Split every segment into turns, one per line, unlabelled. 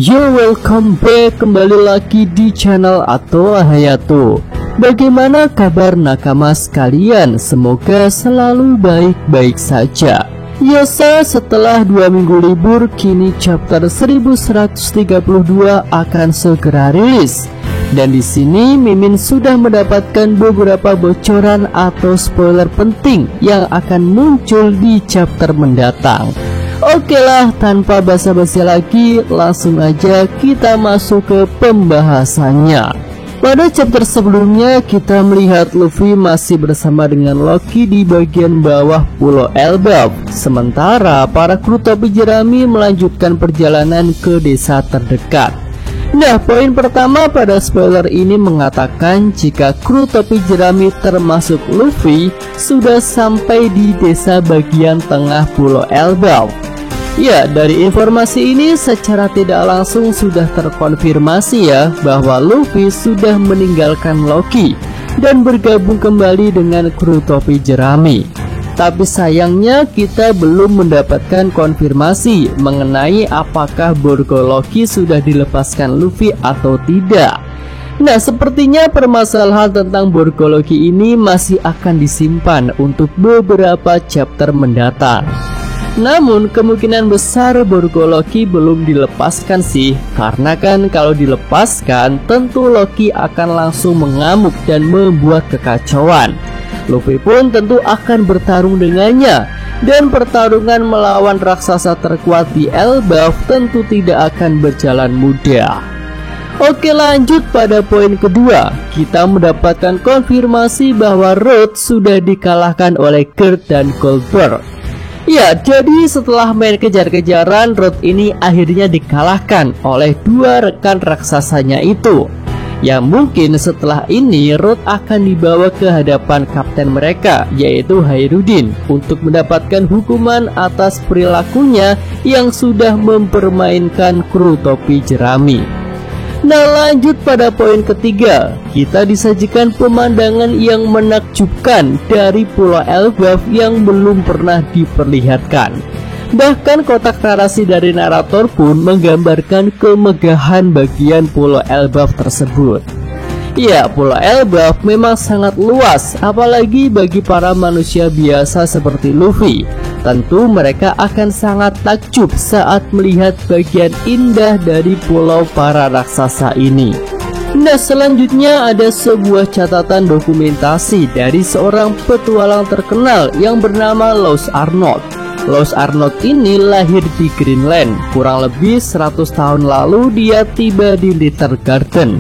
Yo, welcome back, kembali lagi di channel Atoa Hayato. Bagaimana kabar nakama sekalian? Semoga selalu baik-baik saja. Yasa, setelah 2 minggu libur, kini chapter 1132 akan segera rilis. Dan di sini Mimin sudah mendapatkan beberapa bocoran atau spoiler penting yang akan muncul di chapter mendatang. Oke lah, tanpa basa-basi lagi, langsung aja kita masuk ke pembahasannya. Pada chapter sebelumnya kita melihat Luffy masih bersama dengan Loki di bagian bawah Pulau Elbaf. Sementara para kru topi jerami melanjutkan perjalanan ke desa terdekat. Nah, poin pertama pada spoiler ini mengatakan jika kru topi jerami termasuk Luffy sudah sampai di desa bagian tengah Pulau Elbaf. Ya, dari informasi ini secara tidak langsung sudah terkonfirmasi ya bahwa Luffy sudah meninggalkan Loki dan bergabung kembali dengan kru topi jerami. Tapi sayangnya kita belum mendapatkan konfirmasi mengenai apakah Borgo Loki sudah dilepaskan Luffy atau tidak. Nah, sepertinya permasalahan tentang Borgo Loki ini masih akan disimpan untuk beberapa chapter mendatang. Namun kemungkinan besar Borgo Loki belum dilepaskan sih, karena kan kalau dilepaskan tentu Loki akan langsung mengamuk dan membuat kekacauan. Luffy pun tentu akan bertarung dengannya, dan pertarungan melawan raksasa terkuat di Elbaf tentu tidak akan berjalan mudah. Oke, lanjut pada poin kedua. Kita mendapatkan konfirmasi bahwa Road sudah dikalahkan oleh Kurt dan Goldberg. Ya, jadi setelah main kejar-kejaran, Road ini akhirnya dikalahkan oleh dua rekan raksasanya itu. Ya, mungkin setelah ini Road akan dibawa ke hadapan kapten mereka, yaitu Hairudin, untuk mendapatkan hukuman atas perilakunya yang sudah mempermainkan kru topi jerami. Nah, lanjut pada poin ketiga. Kita disajikan pemandangan yang menakjubkan dari Pulau Elbaf yang belum pernah diperlihatkan. Bahkan kotak narasi dari narator pun menggambarkan kemegahan bagian Pulau Elbaf tersebut. Ya, Pulau Elbaf memang sangat luas, apalagi bagi para manusia biasa seperti Luffy. Tentu mereka akan sangat takjub saat melihat bagian indah dari pulau para raksasa ini. Nah, selanjutnya ada sebuah catatan dokumentasi dari seorang petualang terkenal yang bernama Laws Arnold. Laws Arnold ini lahir di Greenland. Kurang lebih 100 tahun lalu dia tiba di Little Garden.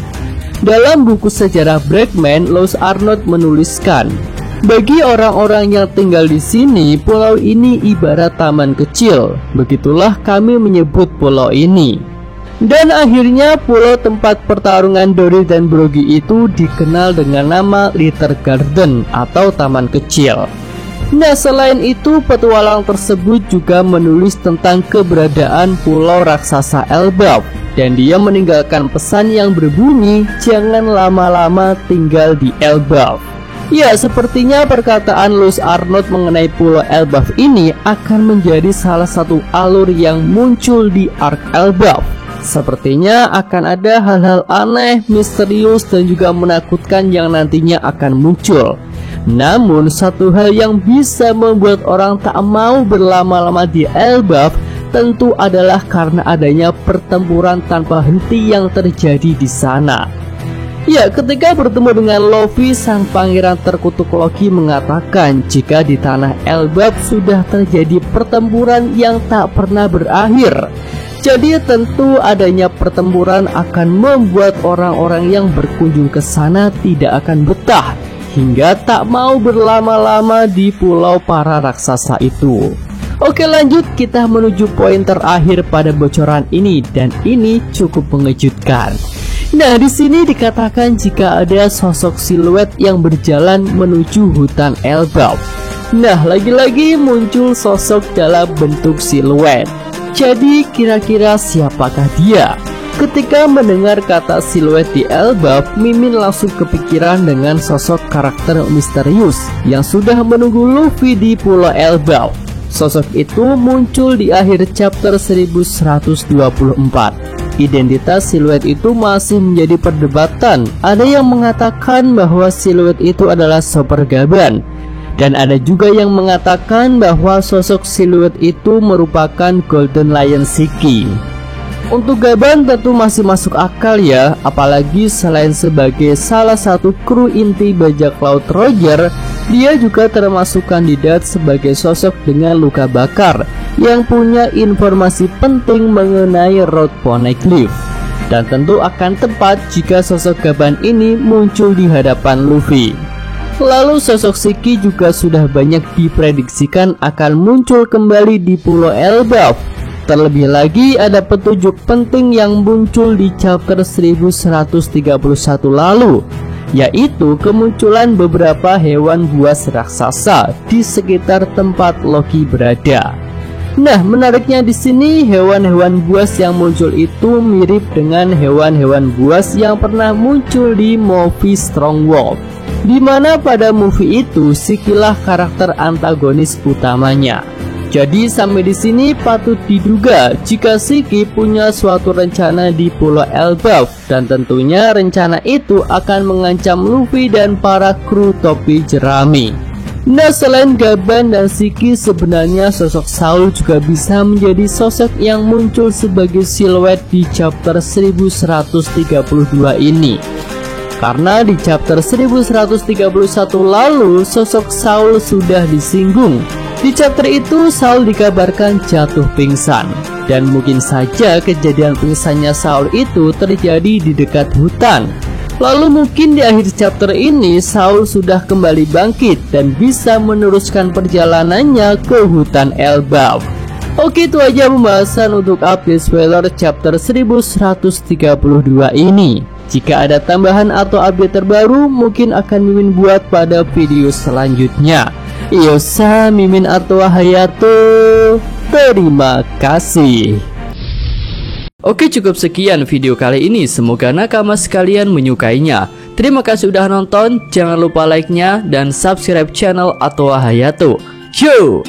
Dalam buku sejarah Brackman, Laws Arnold menuliskan, bagi orang-orang yang tinggal di sini, pulau ini ibarat taman kecil. Begitulah kami menyebut pulau ini. Dan akhirnya pulau tempat pertarungan Dory dan Brogy itu dikenal dengan nama Little Garden atau taman kecil. Nah, selain itu petualang tersebut juga menulis tentang keberadaan pulau raksasa Elbaf, dan dia meninggalkan pesan yang berbunyi, jangan lama-lama tinggal di Elbaf. Ya, sepertinya perkataan Laws Arnold mengenai Pulau Elbaf ini akan menjadi salah satu alur yang muncul di Arc Elbaf. Sepertinya akan ada hal-hal aneh, misterius, dan juga menakutkan yang nantinya akan muncul. Namun satu hal yang bisa membuat orang tak mau berlama-lama di Elbaf tentu adalah karena adanya pertempuran tanpa henti yang terjadi di sana. Ya, ketika bertemu dengan Luffy, sang pangeran terkutuk Loki mengatakan jika di tanah Elbaf sudah terjadi pertempuran yang tak pernah berakhir. Jadi tentu adanya pertempuran akan membuat orang-orang yang berkunjung ke sana tidak akan betah, hingga tak mau berlama-lama di pulau para raksasa itu. Oke, lanjut kita menuju poin terakhir pada bocoran ini, dan ini cukup mengejutkan. Nah, di sini dikatakan jika ada sosok siluet yang berjalan menuju hutan Elbaf. Nah, lagi-lagi muncul sosok dalam bentuk siluet. Jadi kira-kira siapakah dia? Ketika mendengar kata siluet di Elbaf, Mimin langsung kepikiran dengan sosok karakter misterius yang sudah menunggu Luffy di Pulau Elbaf. Sosok itu muncul di akhir chapter 1124. Identitas siluet itu masih menjadi perdebatan. Ada yang mengatakan bahwa siluet itu adalah Chopper Gaban, dan ada juga yang mengatakan bahwa sosok siluet itu merupakan Golden Lion Shiki. Untuk Gaban tentu masih masuk akal ya, apalagi selain sebagai salah satu kru inti bajak laut Roger, dia juga termasuk kandidat sebagai sosok dengan luka bakar yang punya informasi penting mengenai Road Poneglyph. Dan tentu akan tepat jika sosok Gaban ini muncul di hadapan Luffy. Lalu sosok Shiki juga sudah banyak diprediksikan akan muncul kembali di Pulau Elbaf. Terlebih lagi ada petunjuk penting yang muncul di chapter 1131 lalu, yaitu kemunculan beberapa hewan buas raksasa di sekitar tempat Loki berada. Nah, menariknya di sini hewan-hewan buas yang muncul itu mirip dengan hewan-hewan buas yang pernah muncul di movie Strong Wolf, di mana pada movie itu Shiki-lah karakter antagonis utamanya. Jadi sampai di sini patut diduga jika Shiki punya suatu rencana di Pulau Elbaf, dan tentunya rencana itu akan mengancam Luffy dan para kru topi jerami. Nah, selain Gaban dan Shiki, sebenarnya sosok Saul juga bisa menjadi sosok yang muncul sebagai siluet di chapter 1132 ini. Karena di chapter 1131 lalu sosok Saul sudah disinggung. Di chapter itu Saul dikabarkan jatuh pingsan, dan mungkin saja kejadian pingsannya Saul itu terjadi di dekat hutan. Lalu mungkin di akhir chapter ini Saul sudah kembali bangkit dan bisa meneruskan perjalanannya ke hutan Elbaf. Oke, itu aja pembahasan untuk update spoiler chapter 1132 ini. Jika ada tambahan atau update terbaru, mungkin akan Mimin buat pada video selanjutnya. Yosa, Mimin atau Hayato, terima kasih. Oke, cukup sekian video kali ini. Semoga nakama sekalian menyukainya. Terima kasih udah nonton. Jangan lupa like-nya dan subscribe channel atau Hayato. Yo!